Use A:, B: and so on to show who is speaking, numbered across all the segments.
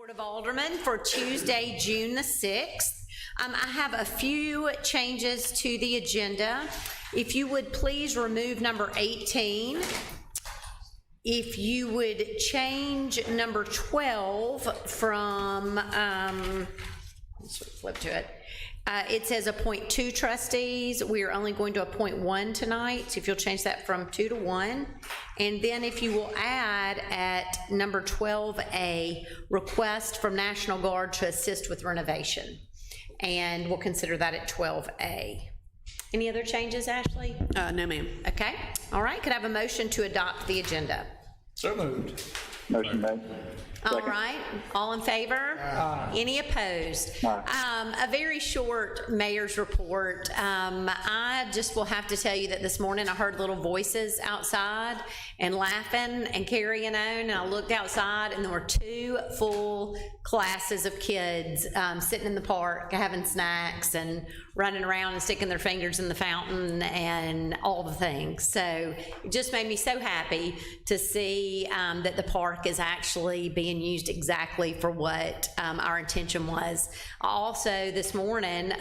A: Board of Aldermen for Tuesday, June the 6th. I have a few changes to the agenda. If you would please remove number 18. If you would change number 12 from, let's flip to it. It says appoint 2 trustees. We are only going to appoint 1 tonight, so if you'll change that from 2 to 1. And then if you will add at number 12A, request from National Guard to assist with renovation. And we'll consider that at 12A. Any other changes, Ashley?
B: No, ma'am.
A: Okay, all right, could I have a motion to adopt the agenda?
C: So moved.
D: Motion made.
A: All right, all in favor? Any opposed? A very short mayor's report. I just will have to tell you that this morning I heard little voices outside and laughing and carrying on, and I looked outside and there were 2 full classes of kids sitting in the park having snacks and running around and sticking their fingers in the fountain and all the things. So it just made me so happy to see that the park is actually being used exactly for what our intention was. I also this morning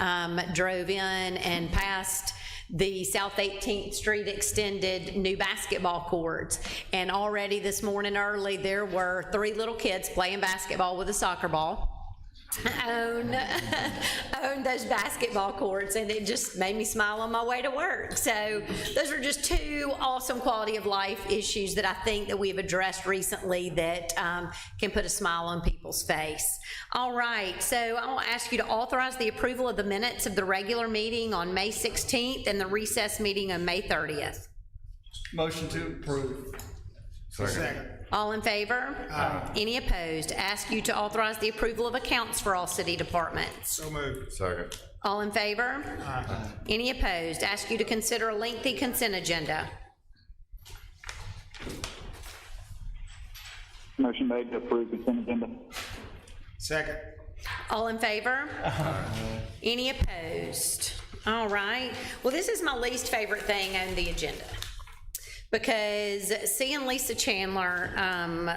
A: drove in and passed the South 18th Street extended new basketball courts, and already this morning early there were 3 little kids playing basketball with a soccer ball. Own those basketball courts, and it just made me smile on my way to work. So those are just 2 awesome quality of life issues that I think that we've addressed recently that can put a smile on people's face. All right, so I'll ask you to authorize the approval of the minutes of the regular meeting on May 16th and the recess meeting on May 30th.
C: Motion to approve. Second.
A: All in favor? Any opposed? Ask you to authorize the approval of accounts for all city departments.
C: So moved.
E: Second.
A: All in favor? Any opposed? Ask you to consider a lengthy consent agenda.
D: Motion made to approve consent agenda.
C: Second.
A: All in favor? Any opposed? All right. Well, this is my least favorite thing on the agenda, because seeing Lisa Chandler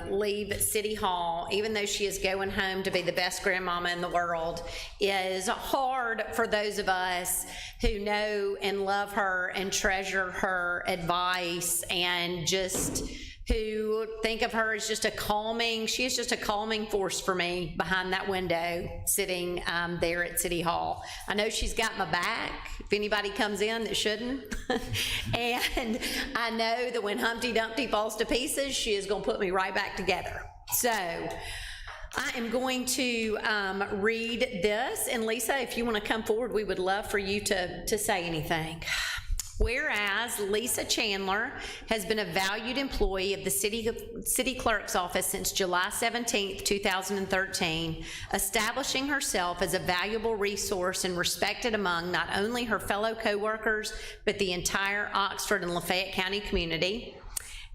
A: leave City Hall, even though she is going home to be the best grandmama in the world, is hard for those of us who know and love her and treasure her advice and just who think of her as just a calming, she is just a calming force for me behind that window sitting there at City Hall. I know she's got my back if anybody comes in that shouldn't. And I know that when Humpty Dumpty falls to pieces, she is going to put me right back together. So I am going to read this, and Lisa, if you want to come forward, we would love for you to say anything. Whereas Lisa Chandler has been a valued employee of the city clerk's office since July 17th, 2013, establishing herself as a valuable resource and respected among not only her fellow co-workers, but the entire Oxford and Lafayette County community.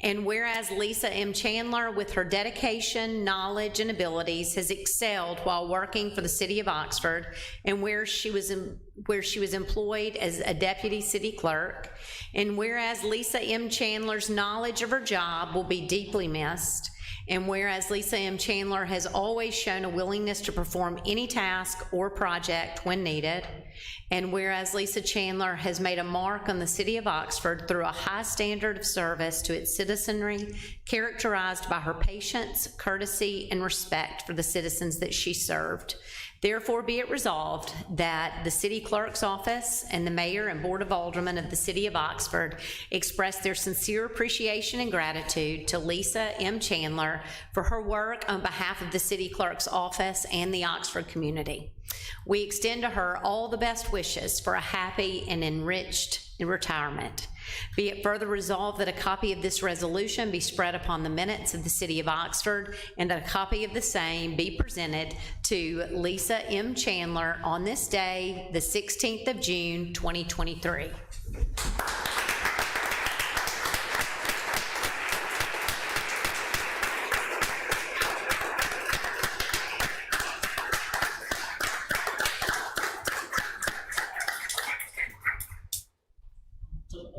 A: And whereas Lisa M. Chandler, with her dedication, knowledge, and abilities, has excelled while working for the city of Oxford, and where she was employed as a deputy city clerk. And whereas Lisa M. Chandler's knowledge of her job will be deeply missed. And whereas Lisa M. Chandler has always shown a willingness to perform any task or project when needed. And whereas Lisa Chandler has made a mark on the city of Oxford through a high standard of service to its citizenry, characterized by her patience, courtesy, and respect for the citizens that she served. Therefore, be it resolved that the city clerk's office and the mayor and board of aldermen of the city of Oxford express their sincere appreciation and gratitude to Lisa M. Chandler for her work on behalf of the city clerk's office and the Oxford community. We extend to her all the best wishes for a happy and enriched retirement. Be it further resolved that a copy of this resolution be spread upon the minutes of the city of Oxford, and that a copy of the same be presented to Lisa M. Chandler on this day, the 16th of June, 2023.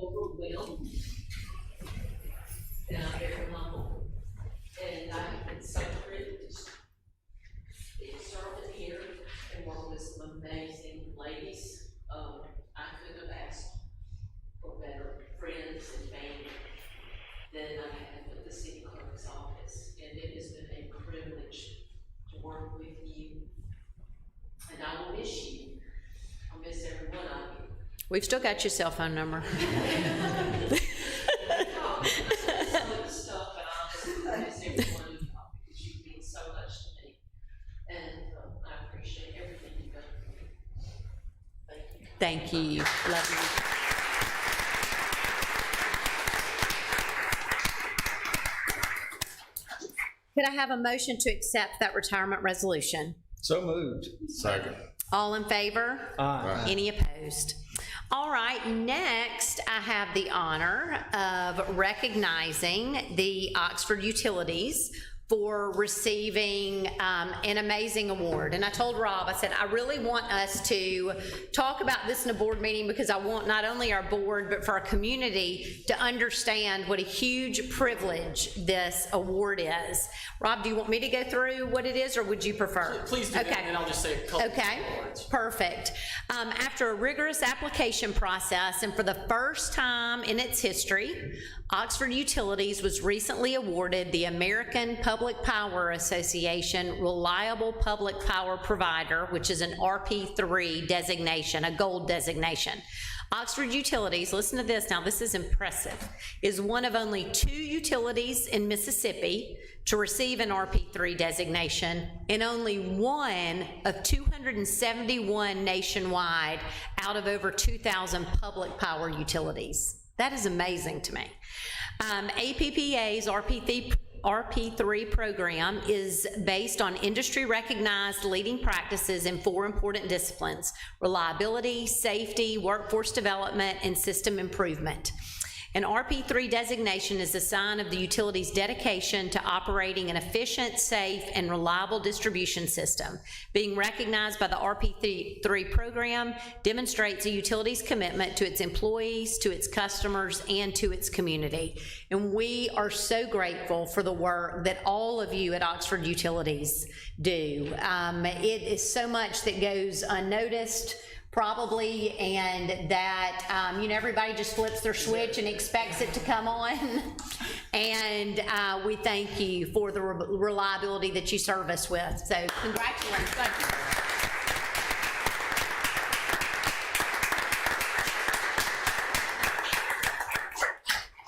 F: Overwhelmed down there, and I'm so privileged
A: We've still got your cell phone number.
B: Stuff, and I just everyone because you mean so much to me, and I appreciate everything you've done for me. Thank you.
A: Thank you. Love you. Could I have a motion to accept that retirement resolution?
C: So moved.
E: Second.
A: All in favor?
C: Aye.
A: Any opposed? All right, next I have the honor of recognizing the Oxford Utilities for receiving an amazing award. And I told Rob, I said, I really want us to talk about this in a board meeting because I want not only our board, but for our community to understand what a huge privilege this award is. Rob, do you want me to go through what it is, or would you prefer?
F: Please do that,
A: Okay.
F: and then I'll just say a couple
A: Okay,
F: words.
A: perfect. After a rigorous application process, and for the first time in its history, Oxford Utilities was recently awarded the American Public Power Association Reliable Public Power Provider, which is an RP3 designation, a gold designation. Oxford Utilities, listen to this now, this is impressive, is one of only 2 utilities in Mississippi to receive an RP3 designation, and only one of 271 nationwide out of over 2,000 public power utilities. That is amazing to me. APPA's RP3 program is based on industry-recognized leading practices in 4 important disciplines: reliability, safety, workforce development, and system improvement. An RP3 designation is a sign of the utility's dedication to operating an efficient, safe, and reliable distribution system. Being recognized by the RP3 program demonstrates a utility's commitment to its employees, to its customers, and to its community. And we are so grateful for the work that all of you at Oxford Utilities do. It is so much that goes unnoticed, probably, and that, everybody just flips their switch and expects it to come on. And we thank you for the reliability that you serve us with. So congratulations. Thank you.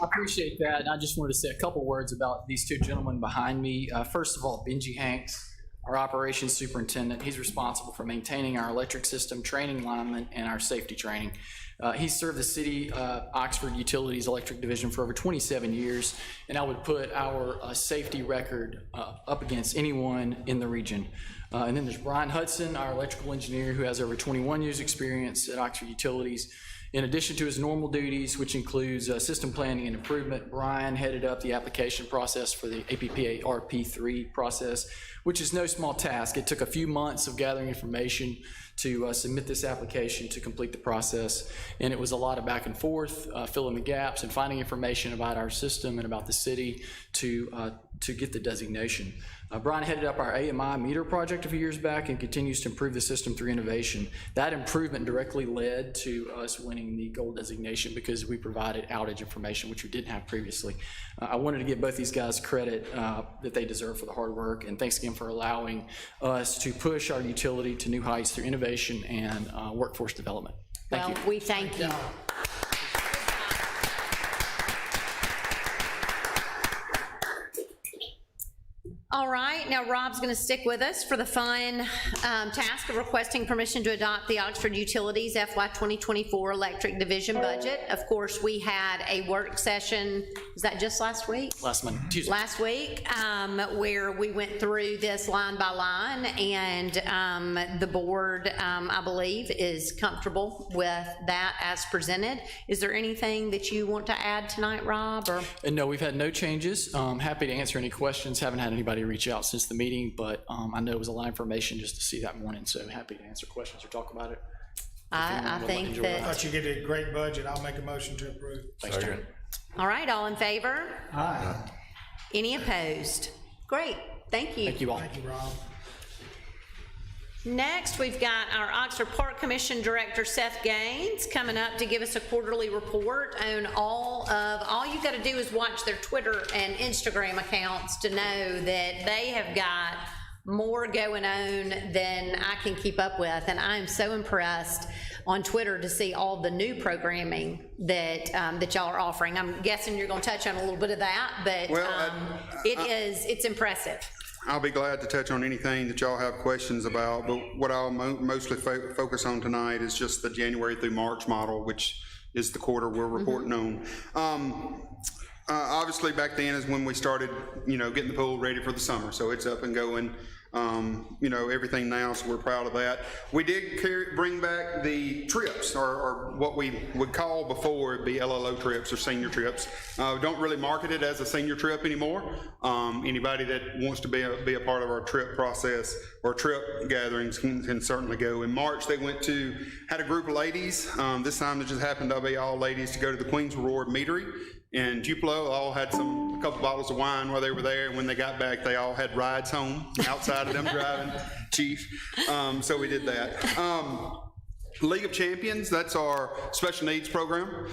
F: I appreciate that, and I just wanted to say a couple words about these 2 gentlemen behind me. First of all, Benji Hanks, our operations superintendent. He's responsible for maintaining our electric system, training linemen, and our safety training. He's served the city Oxford Utilities Electric Division for over 27 years, and I would put our safety record up against anyone in the region. And then there's Brian Hudson, our electrical engineer, who has over 21 years experience at Oxford Utilities. In addition to his normal duties, which includes system planning and improvement, Brian headed up the application process for the APPA RP3 process, which is no small task. It took a few months of gathering information to submit this application to complete the process, and it was a lot of back and forth, filling the gaps and finding information about our system and about the city to get the designation. Brian headed up our AMI meter project a few years back and continues to improve the system through innovation. That improvement directly led to us winning the gold designation because we provided outage information, which we didn't have previously. I wanted to give both these guys credit that they deserve for the hard work, and thanks again for allowing us to push our utility to new heights through innovation and workforce development. Thank you.
A: Well, we thank you. All right, now Rob's going to stick with us for the fun task of requesting permission to adopt the Oxford Utilities FY 2024 Electric Division budget. Of course, we had a work session, was that just last week?
F: Last Monday, Tuesday.
A: Last week, where we went through this line by line, and the board, I believe, is comfortable with that as presented. Is there anything that you want to add tonight, Rob, or?
F: And no, we've had no changes. Happy to answer any questions. Haven't had anybody reach out since the meeting, but I know it was a lot of information just to see that morning, so happy to answer questions or talk about it.
A: I think
C: I
A: that,
C: thought you get a great budget. I'll make a motion to approve.
F: Thanks, John.
A: all right, all in favor?
C: Aye.
A: Any opposed? Great, thank you.
F: Thank you all.
C: Thank you, Rob.
A: Next, we've got our Oxford Park Commission Director, Seth Gaines, coming up to give us a quarterly report on all you've got to do is watch their Twitter and Instagram accounts to know that they have got more going on than I can keep up with, and I am so impressed on Twitter to see all the new programming that, that y'all are offering. I'm guessing you're gonna touch on a little bit of that, but
E: Well,
A: it's impressive.
E: I'll be glad to touch on anything that y'all have questions about, but what I'll mostly focus on tonight is just the January through March model, which is the quarter we're reporting on. Obviously, back then is when we started, getting the pool ready for the summer, so it's up and going. Everything now, so we're proud of that. We did bring back the trips, or what we would call before it'd be LLO trips or senior trips. Don't really market it as a senior trip anymore. Anybody that wants to be a part of our trip process or trip gatherings can certainly go. In March, they had a group of ladies. This time it just happened to be all ladies to go to the Queen's Reward Meadery in Tupelo. All had a couple bottles of wine while they were there. When they got back, they all had rides home outside of them driving, Chief. So we did that. League of Champions, that's our special needs program.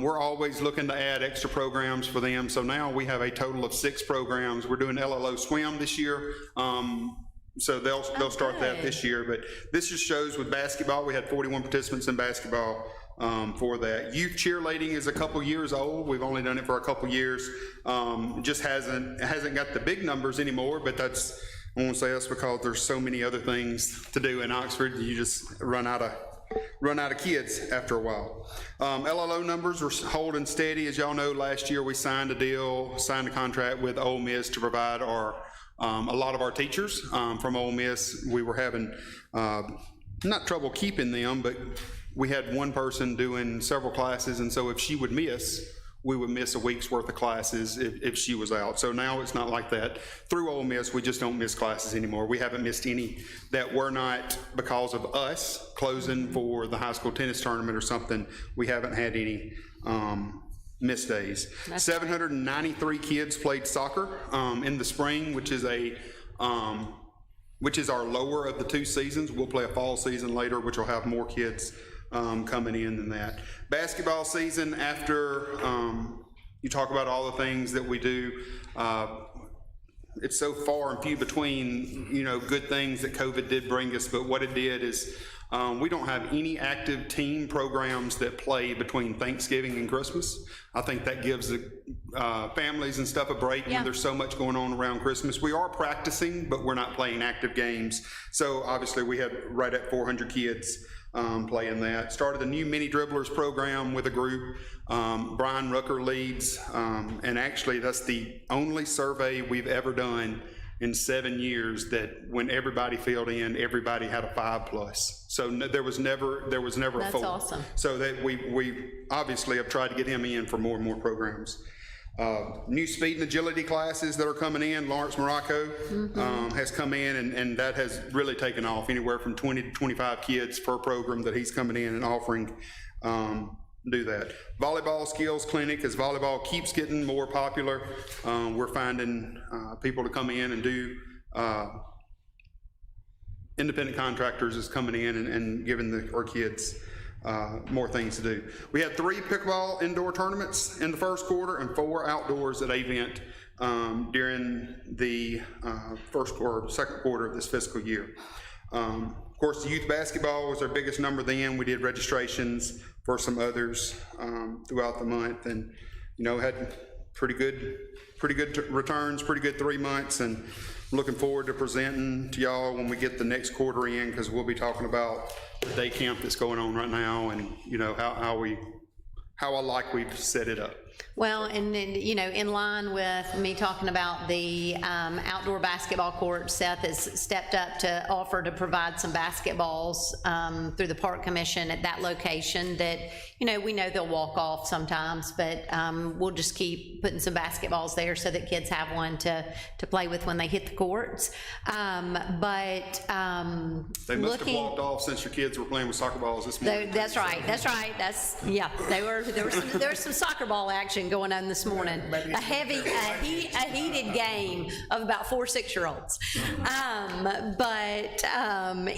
E: We're always looking to add extra programs for them. So now we have a total of 6 programs. We're doing LLO swim this year. So they'll start that this year. But this just shows with basketball, we had 41 participants in basketball. For that. Youth cheerleading is a couple years old. We've only done it for a couple years. Just hasn't got the big numbers anymore, but I won't say that's because there's so many other things to do in Oxford. You just run out of kids after a while. LLO numbers are holding steady. As y'all know, last year we signed a contract with Ole Miss to provide a lot of our teachers from Ole Miss. We were having not trouble keeping them, but we had one person doing several classes, and so if she would miss, we would miss a week's worth of classes if she was out. So now it's not like that. Through Ole Miss, we just don't miss classes anymore. We haven't missed any that were not because of us closing for the high school tennis tournament or something. We haven't had any missed days. 793 kids played soccer in the spring, which is our lower of the 2 seasons. We'll play a fall season later, which will have more kids coming in than that. Basketball season, after you talk about all the things that we do, it's so far and few between, good things that COVID did bring us, but what it did is we don't have any active team programs that play between Thanksgiving and Christmas. I think that gives the families and stuff a break when there's so much going on around Christmas. We are practicing, but we're not playing active games. So obviously we had right at 400 kids playing that. Started a new mini dribblers program with a group. Brian Rucker leads, and actually that's the only survey we've ever done in 7 years that when everybody filled in, everybody had a 5+. So there was never a 4.
A: That's awesome.
E: So that we obviously have tried to get him in for more and more programs. New speed and agility classes that are coming in. Lawrence Morocco has come in, and that has really taken off. Anywhere from 20 to 25 kids per program that he's coming in and offering do that. Volleyball skills clinic, as volleyball keeps getting more popular, we're finding people to come in and do independent contractors is coming in and giving our kids more things to do. We had 3 pickleball indoor tournaments in the first quarter and 4 outdoors at Avent during the first or second quarter of this fiscal year. Of course, the youth basketball was our biggest number then. We did registrations for some others throughout the month, and had pretty good returns, pretty good 3 months, and looking forward to presenting to y'all when we get the next quarter in, because we'll be talking about the day camp that's going on right now, and how I like we've set it up.
A: Well, and then, in line with me talking about the outdoor basketball court, Seth has stepped up to offer to provide some basketballs through the Park Commission at that location that, we know they'll walk off sometimes, but we'll just keep putting some basketballs there so that kids have one to play with when they hit the courts.
E: They must have walked off since your kids were playing with soccer balls this morning.
A: That's right. There were some soccer ball action action going on this morning.
C: Maybe
A: A heated game of about 4 6-year-olds.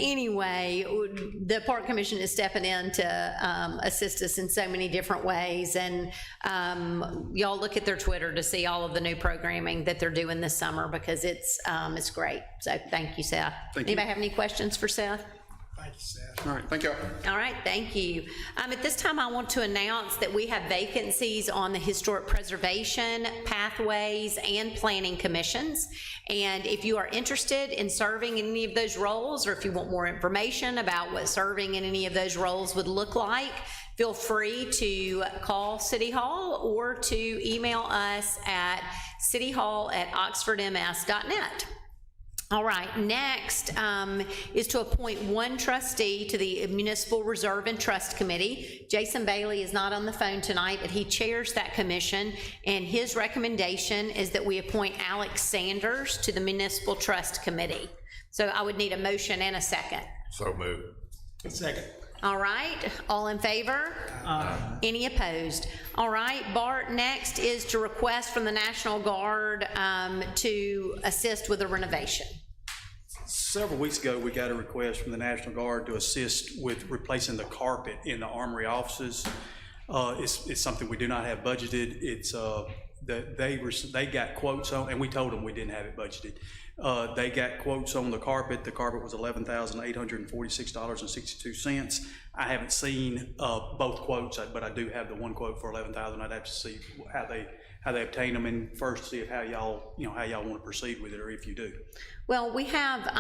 A: Anyway, the Park Commission is stepping in to assist us in so many different ways. And y'all look at their Twitter to see all of the new programming that they're doing this summer, because it's great. So thank you, Seth.
E: Thank you.
A: Anybody have any questions for Seth?
C: Thank you, Seth.
E: All right, thank y'all.
A: All right, thank you. At this time, I want to announce that we have vacancies on the Historic Preservation, Pathways, and Planning Commissions. And if you are interested in serving in any of those roles, or if you want more information about what serving in any of those roles would look like, feel free to call City Hall or to email us at cityhall@oxfordms.net. All right, next is to appoint one trustee to the Municipal Reserve and Trust Committee. Jason Bailey is not on the phone tonight, but he chairs that commission, and his recommendation is that we appoint Alex Sanders to the Municipal Trust Committee. So I would need a motion and a second.
G: So moved.
C: Second.
A: All right, all in favor? Any opposed? All right, Bart, next is to request from the National Guard to assist with a renovation.
H: Several weeks ago, we got a request from the National Guard to assist with replacing the carpet in the Armory offices. It's something we do not have budgeted. It's they got quotes on, and we told them we didn't have it budgeted. They got quotes on the carpet. The carpet was $11,846.62. I haven't seen both quotes, but I do have the one quote for $11,000. I'd have to see how they obtain them, and first see if how y'all want to proceed with it, or if you do.
A: Well, we have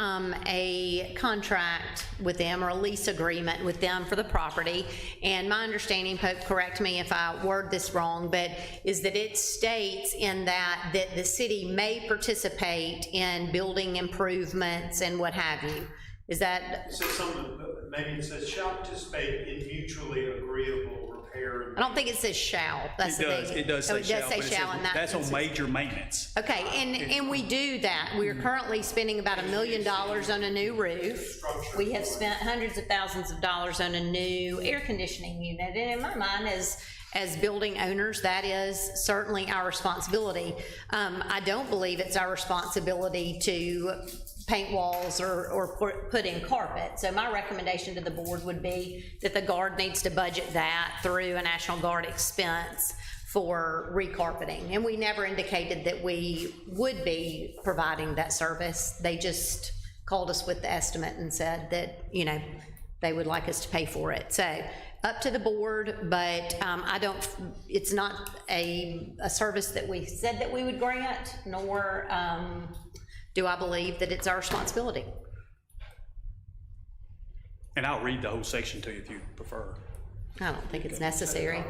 A: a contract with them, or a lease agreement with them for the property, and my understanding, Pope, correct me if I word this wrong, but is that it states in that the city may participate in building improvements and what have you. Is that?
I: So maybe it says shall participate in mutually agreeable repair.
A: I don't think it says shall. That's the thing.
H: It does say shall.
A: It does say shall in that.
H: That's on major maintenance.
A: Okay, and we do that. We are currently spending about $1 million on a new roof. We have spent hundreds of thousands of dollars on a new air conditioning unit, and in my mind, as building owners, that is certainly our responsibility. I don't believe it's our responsibility to paint walls or put in carpet. So my recommendation to the board would be that the Guard needs to budget that through a National Guard expense for recarpeting. And we never indicated that we would be providing that service. They just called us with the estimate and said that, they would like us to pay for it. So up to the board, but it's not a service that we said that we would grant, nor do I believe that it's our responsibility.
H: And I'll read the whole section to you if you prefer.
A: I don't think it's necessary.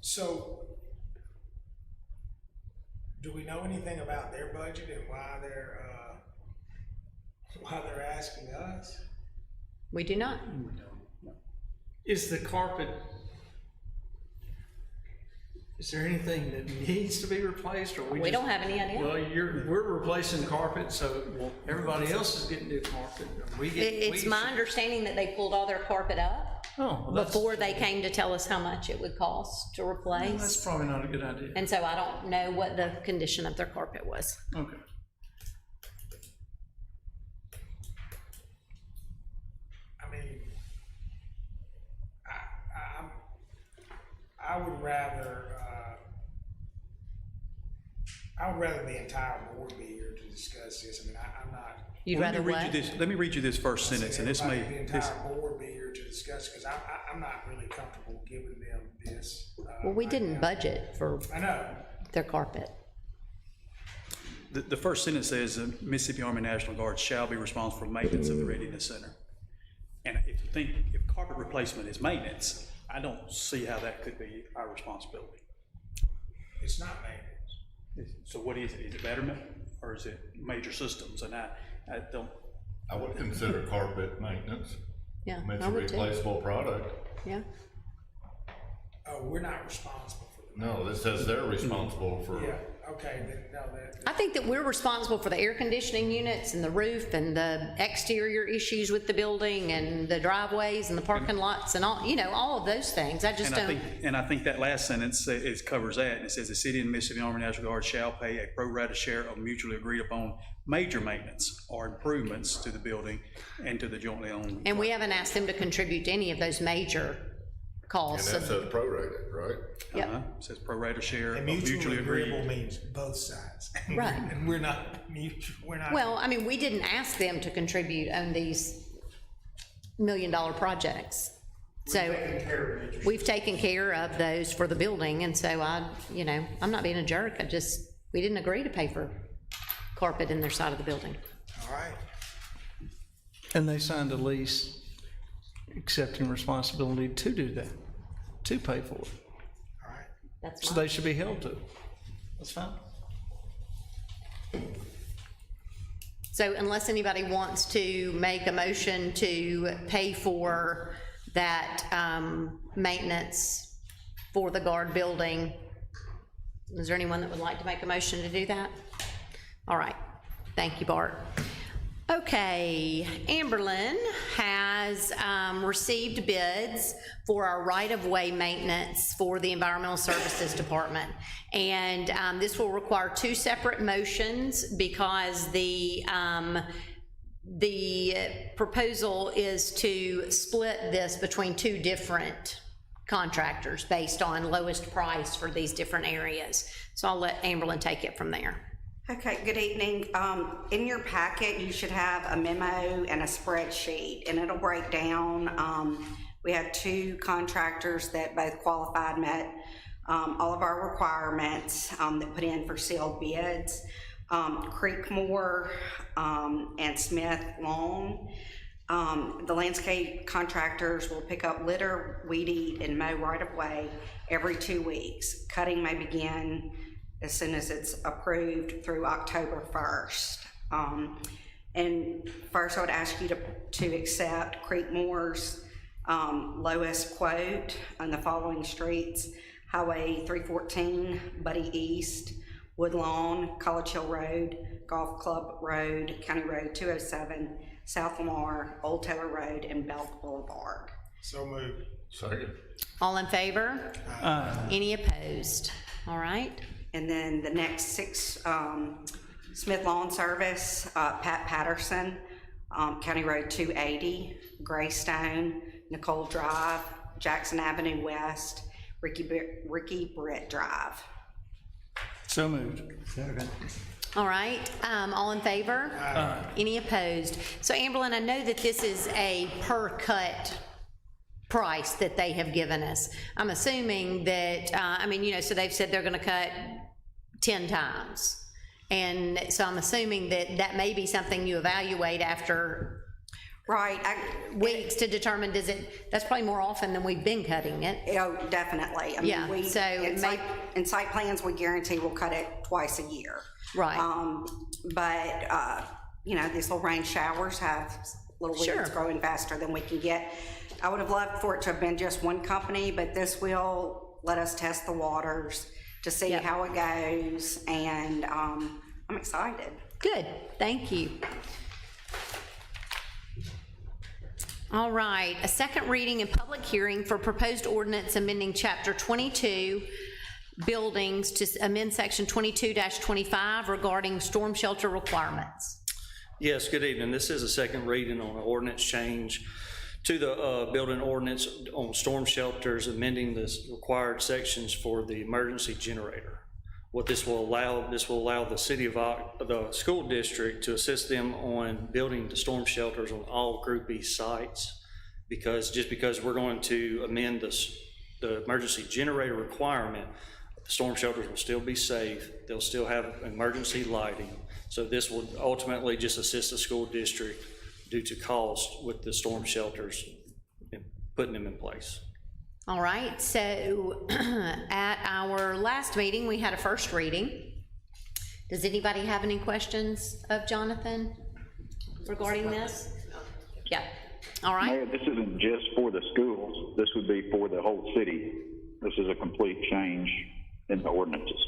C: So, do we know anything about their budget and why they're asking us?
A: We do not.
J: Is the carpet, is there anything that needs to be replaced, or
A: We don't have any idea.
J: Well, we're replacing carpet, so everybody else is getting new carpet.
A: It's my understanding that they pulled all their carpet up before they came to tell us how much it would cost to replace.
J: That's probably not a good idea.
A: And so I don't know what the condition of their carpet was.
J: Okay.
C: I mean, I would rather the entire board be here to discuss this. I mean, I'm not.
A: You'd rather what?
H: Let me read you this first sentence, and this may.
C: The entire board be here to discuss, because I'm not really comfortable giving them this.
A: Well, we didn't budget for
C: I know.
A: their carpet.
H: The first sentence says, the Mississippi Army National Guard shall be responsible for maintenance of the Readiness Center. And if carpet replacement is maintenance, I don't see how that could be our responsibility.
C: It's not maintenance.
H: So what is it? Is it betterment, or is it major systems? And I don't.
G: I would consider carpet maintenance.
A: Yeah,
G: It's
A: I
G: a
A: would too.
G: replaceable product.
A: Yeah.
C: Oh, we're not responsible for the.
G: No, this says they're responsible for.
C: Yeah, Okay, then, no, that,
A: I think that we're responsible for the air conditioning units and the roof and the exterior issues with the building and the driveways and the parking lots and all, all of those things. I just don't.
H: And I think that last sentence, it covers that, and it says, the city and Mississippi Army National Guard shall pay a pro rata share of mutually agreed upon major maintenance or improvements to the building and to the jointly owned.
A: And we haven't asked them to contribute to any of those major
G: And
A: costs.
G: that says prorated, right?
A: Yep.
H: It says pro rata share of
C: and
H: mutually agreed.
C: agreeable means both sides.
A: Right.
C: And we're not mutual, we're not.
A: Well, I mean, we didn't ask them to contribute on these $1 million projects. So
C: taking care of it.
A: we've taken care of those for the building, and so I'm not being a jerk, we didn't agree to pay for carpet in their side of the building.
C: All right.
J: And they signed a lease accepting responsibility to do that, to pay for it.
C: All right.
A: That's
J: So
A: fine.
J: they should be held to it. That's fine.
A: So unless anybody wants to make a motion to pay for that maintenance for the guard building, is there anyone that would like to make a motion to do that? All right, thank you, Bart. Okay, Amberlin has received bids for our right-of-way maintenance for the Environmental Services Department. And this will require two separate motions because the proposal is to split this between two different contractors based on lowest price for these different areas. So I'll let Amberlin take it from there.
K: Okay, good evening. In your packet, you should have a memo and a spreadsheet, and it'll break down. We have two contractors that both qualified, met all of our requirements that put in for sealed bids. Creekmore and Smith Lawn. The landscape contractors will pick up litter, weed eat, and mow right of way every 2 weeks. Cutting may begin as soon as it's approved through October 1st. And first I would ask you to accept Creekmore's lowest quote on the following streets: Highway 314, Buddy East, Woodlawn, College Hill Road, Golf Club Road, County Road 207, South Lamar, Old Taylor Road, and Belk Boulevard.
C: So moved.
G: Second.
A: All in favor? Any opposed? All right.
K: And then the next six, Smith Lawn Service, Pat Patterson, County Road 280, Greystone, Nicole Drive, Jackson Avenue West, Ricky Britt Drive.
J: So moved.
A: All right, all in favor? Any opposed? So Amberlin, I know that this is a per cut price that they have given us. I'm assuming that, so they've said they're gonna cut 10 times. And so I'm assuming that that may be something you evaluate after
K: Right.
A: weeks to determine, that's probably more often than we've been cutting it.
K: Oh, definitely. I mean,
A: Yeah, so it may-
K: in site plans, we guarantee we'll cut it twice a year.
A: Right.
K: These little rain showers have little
A: Sure.
K: weeds growing faster than we can get. I would have loved for it to have been just one company, but this will let us test the waters to see
A: Yep.
K: how it goes, and I'm excited.
A: Good, thank you. All right, a second reading and public hearing for proposed ordinance amending Chapter 22, buildings, to amend Section 22-25 regarding storm shelter requirements.
L: Yes, good evening. This is a second reading on an ordinance change to the building ordinance on storm shelters, amending the required sections for the emergency generator. What this will allow the city of the school district to assist them on building the storm shelters on all Group E sites, because we're going to amend the emergency generator requirement, the storm shelters will still be safe. They'll still have emergency lighting. So this will ultimately just assist the school district due to cost with the storm shelters and putting them in place.
A: All right, so at our last meeting, we had a first reading. Does anybody have any questions of Jonathan regarding this? Yeah, all right.
D: Mayor, this isn't just for the schools. This would be for the whole city. This is a complete change in the ordinances.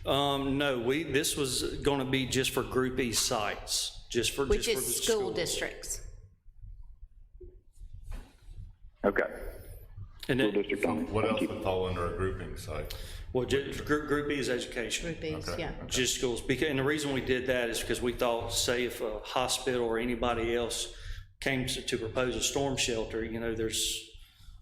L: No, this was gonna be just for Group E sites,
A: Which
L: the
A: is school
L: schools.
A: districts.
D: Okay.
L: And
D: School
L: then,
D: district only.
G: What
D: Thank
G: else
D: you.
G: would fall under a grouping site?
L: well, Group E is education.
A: Group Bs,
G: Okay.
A: yeah.
L: Just schools, and the reason we did that is because we thought, say if a hospital or anybody else came to propose a storm shelter, you know,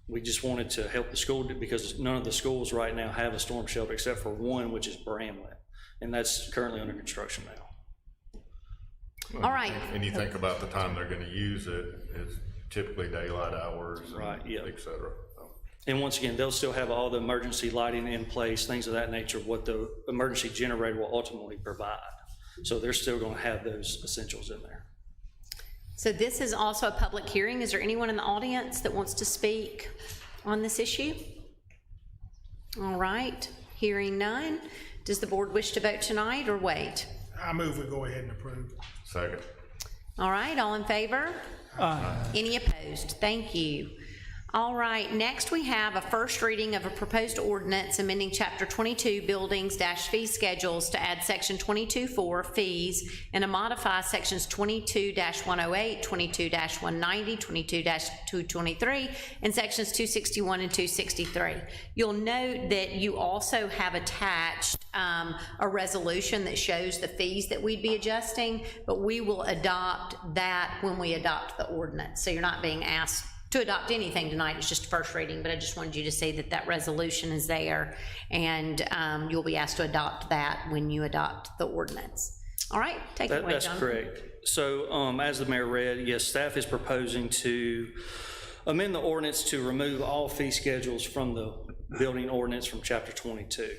L: we just wanted to help the school, because none of the schools right now have a storm shelter except for one, which is Bramlett, and that's currently under construction now.
A: All right.
G: And you think about the time they're gonna use it, it's typically daylight hours. and
L: Right, yeah.
G: Et cetera. So,
L: And once again, they'll still have all the emergency lighting in place, things of that nature, what the emergency generator will ultimately provide. So they're still gonna have those essentials in there.
A: So this is also a public hearing. Is there anyone in the audience that wants to speak on this issue? All right, hearing none. Does the board wish to vote tonight or wait?
C: I move we go ahead and approve.
G: second.
A: All right, all in favor? Any opposed? Thank you. All right, next we have a first reading of a proposed ordinance amending Chapter 22 Buildings - Fee Schedules to add Section 22.4 Fees and to modify Sections 22-108, 22-190, 22-223, and Sections 261 and 263. You'll note that you also have attached a resolution that shows the fees that we'd be adjusting, but we will adopt that when we adopt the ordinance. So you're not being asked to adopt anything tonight, it's just first reading, but I just wanted you to see that that resolution is there, and you'll be asked to adopt that when you adopt the ordinance. All right, take it away,
L: That's
A: John.
L: correct. So, as the mayor read, yes, staff is proposing to amend the ordinance to remove all fee schedules from the building ordinance from Chapter 22.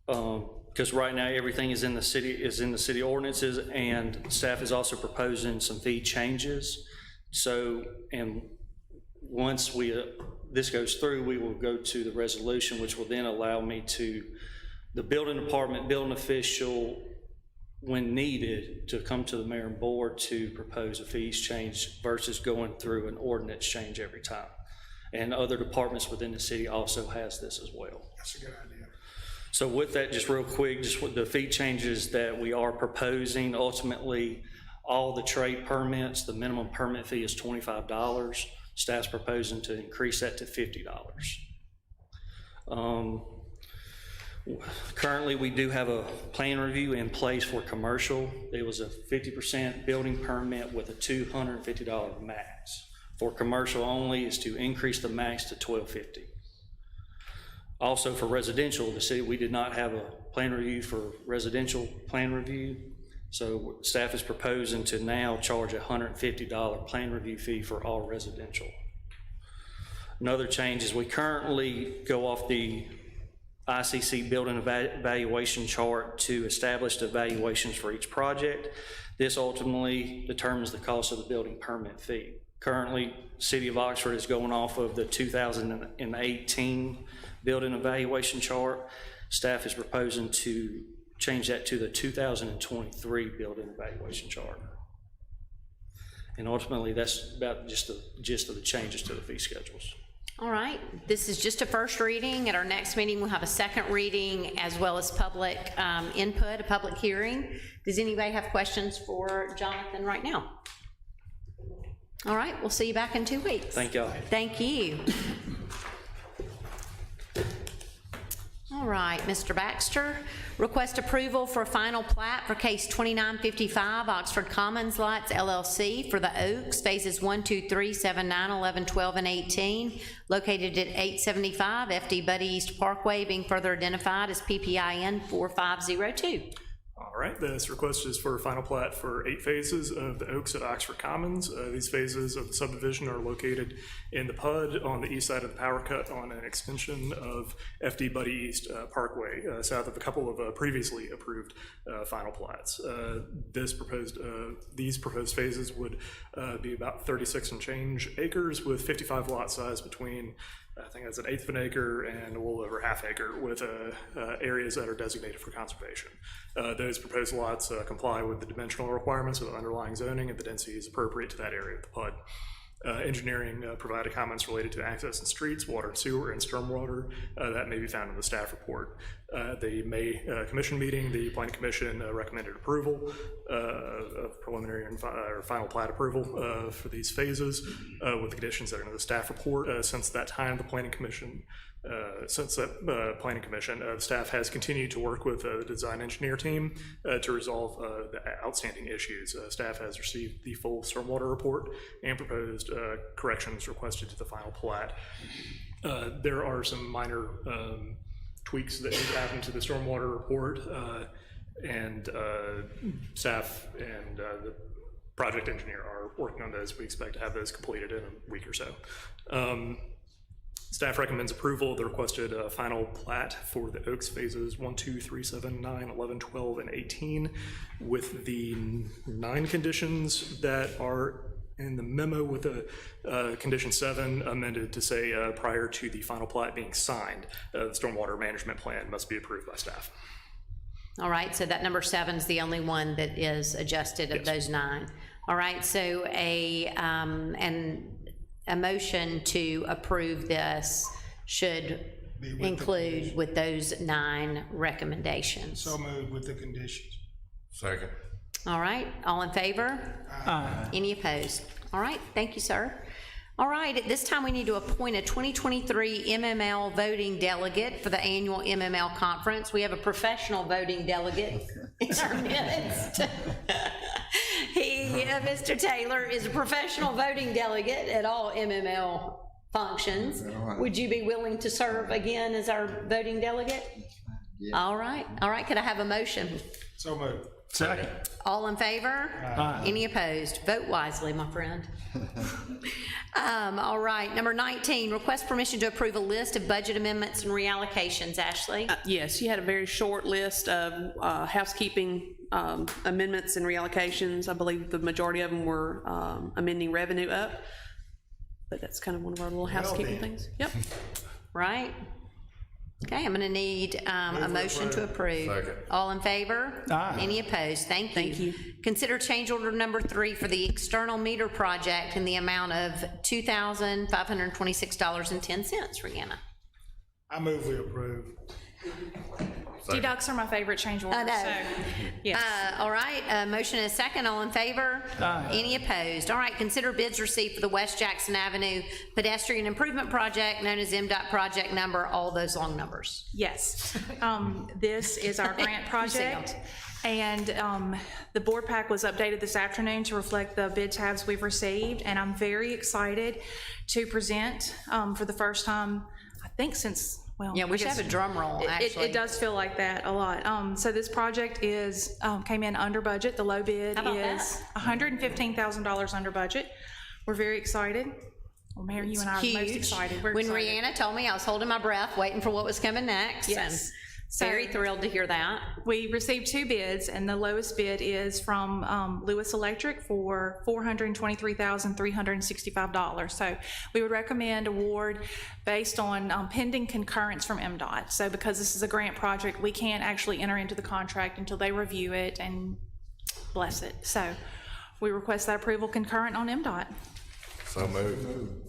L: Because right now, everything is in the city ordinances, and staff is also proposing some fee changes. So, and once this goes through, we will go to the resolution, which will then allow me to, the building department, building official, when needed, to come to the mayor and board to propose a fees change versus going through an ordinance change every time. And other departments within the city also has this as well.
C: That's a good idea.
L: So with that, just real quick, just with the fee changes that we are proposing, ultimately, all the trade permits, the minimum permit fee is $25. Staff's proposing to increase that to $50. Currently, we do have a plan review in place for commercial. It was a 50% building permit with a $250 max. For commercial only is to increase the max to $1,250. Also for residential, the city, we did not have a plan review for residential plan review. So staff is proposing to now charge a $150 plan review fee for all residential. Another change is we currently go off the ICC building evaluation chart to establish the evaluations for each project. This ultimately determines the cost of the building permit fee. Currently, City of Oxford is going off of the 2018 building evaluation chart. Staff is proposing to change that to the 2023 building evaluation chart. And ultimately, that's about just the gist of the changes to the fee schedules.
A: All right, this is just a first reading. At our next meeting, we'll have a second reading as well as public input, a public hearing. Does anybody have questions for Jonathan right now? All right, we'll see you back in 2 weeks.
L: Thank y'all.
A: Thank you. All right, Mr. Baxter, request approval for a final plat for case 2955 Oxford Commons Lots LLC for the Oaks, phases 1, 2, 3, 7, 9, 11, 12, and 18, located at 875 FD Buddy East Parkway, being further identified as PPIN 4502.
M: All right, this request is for a final plat for 8 phases of the Oaks at Oxford Commons. These phases of the subdivision are located in the PUD on the east side of the power cut on an extension of FD Buddy East Parkway, south of a couple of previously approved final plats. These proposed phases would be about 36 and change acres with 55 lot size between, I think that's 1/8 of an acre and a little over 1/2 acre, with areas that are designated for conservation. Those proposed lots comply with the dimensional requirements of the underlying zoning, and the density is appropriate to that area of the PUD. Engineering provided comments related to access and streets, water and sewer, and stormwater that may be found in the staff report. The May commission meeting, the planning commission recommended approval of preliminary and or final plat approval for these phases with the conditions that are in the staff report. Since that time, the planning commission staff has continued to work with the design engineer team to resolve the outstanding issues. Staff has received the full stormwater report and proposed corrections requested to the final plat. There are some minor tweaks that need to happen to the stormwater report, and staff and the project engineer are working on those. We expect to have those completed in a week or so. Staff recommends approval of the requested final plat for the Oaks phases 1, 2, 3, 7, 9, 11, 12, and 18 with the 9 conditions that are in the memo, with the condition 7 amended to say prior to the final plat being signed, the stormwater management plan must be approved by staff.
A: All right, so that number 7 is the only one that is adjusted of those 9. All right, so a motion to approve this should include with those 9 recommendations.
C: So moved with the conditions.
G: Second.
A: All right, all in favor?
J: Aye.
A: Any opposed? All right, thank you, sir. All right, at this time, we need to appoint a 2023 MML voting delegate for the annual MML conference. We have a professional voting delegate in our midst. Mr. Taylor is a professional voting delegate at all MML functions. Would you be willing to serve again as our voting delegate? Yeah. All right, could I have a motion?
C: So moved.
J: Second.
A: All in favor?
J: Aye.
A: Any opposed? Vote wisely, my friend. All right, number 19, request permission to approve a list of budget amendments and reallocations. Ashley?
N: Yes, you had a very short list of housekeeping amendments and reallocations. I believe the majority of them were amending revenue up, but that's kind of one of our little housekeeping things. Yep.
A: Right. Okay, I'm going to need a motion to approve.
G: Second.
A: All in favor?
J: Aye.
A: Any opposed? Thank you.
N: Thank you.
A: Consider change order number 3 for the external meter project in the amount of $2,526.10. Rihanna?
C: I move we approve.
O: Deducts are my favorite change order.
A: I know.
O: So, yes.
A: All right, motion is second. All in favor?
J: Aye.
A: Any opposed? All right, consider bids received for the West Jackson Avenue pedestrian improvement project known as MDOT project number, all those long numbers.
O: Yes. This is our grant project. And the board pack was updated this afternoon to reflect the bid tabs we've received. And I'm very excited to present for the first time, I think since, well,
A: Yeah, we should have a drum roll, actually.
O: It does feel like that a lot. So this project came in under budget. The low bid is $115,000 under budget. We're very excited. Well, Mayor, you and I are the most excited. We're
A: When
O: excited.
A: Rihanna told me, I was holding my breath, waiting for what was coming next.
O: Yes.
A: And very thrilled to hear that.
O: We received 2 bids, and the lowest bid is from Lewis Electric for $423,365. So we would recommend award based on pending concurrence from MDOT. So because this is a grant project, we can't actually enter into the contract until they review it and bless it. So we request that approval concurrent on MDOT.
G: So moved.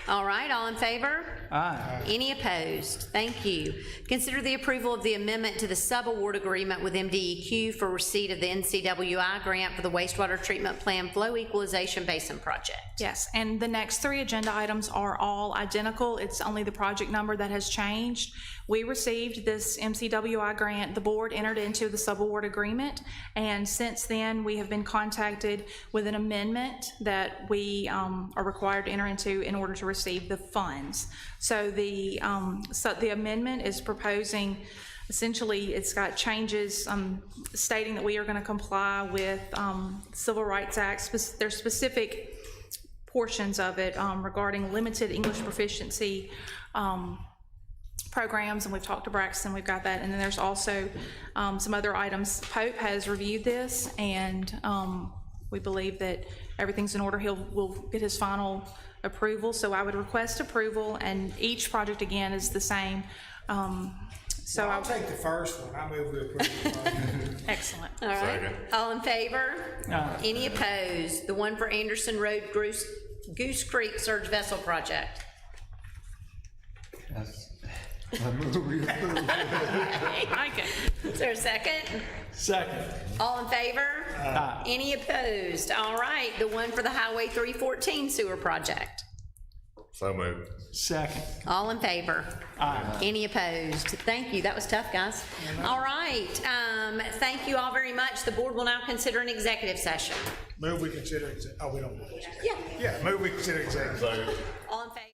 A: All right, all in favor?
J: Aye.
A: Any opposed? Thank you. Consider the approval of the amendment to the sub-award agreement with MDEQ for receipt of the NCWI grant for the wastewater treatment plan flow equalization basin project.
O: Yes, and the next 3 agenda items are all identical. It's only the project number that has changed. We received this MCWI grant. The board entered into the subaward agreement, and since then, we have been contacted with an amendment that we are required to enter into in order to receive the funds. So the amendment is proposing, essentially, it's got changes stating that we are going to comply with Civil Rights Act. There's specific portions of it regarding limited English proficiency programs, and we've talked to Braxton, we've got that, and then there's also some other items. Pope has reviewed this, and we believe that everything's in order. We'll get his final approval, so I would request approval, and each project again is the same. So
C: I'll take the first one. I move we approve.
O: Excellent.
A: All right,
G: Second.
A: all in favor?
J: Aye.
A: Any opposed? The one for Anderson Road Goose Creek Surge Vessel Project.
N: Okay.
A: Is there a second?
J: Second.
A: All in favor?
J: Aye.
A: Any opposed? All right, the one for the Highway 314 sewer project.
G: So moved.
J: Second.
A: All in favor?
J: Aye.
A: Any opposed? Thank you, that was tough, guys. All right, thank you all very much. The board will now consider an executive session.
C: Move we consider, we don't.
A: Yeah.
C: Yeah, move we consider executive.
G: So.
A: All in favor?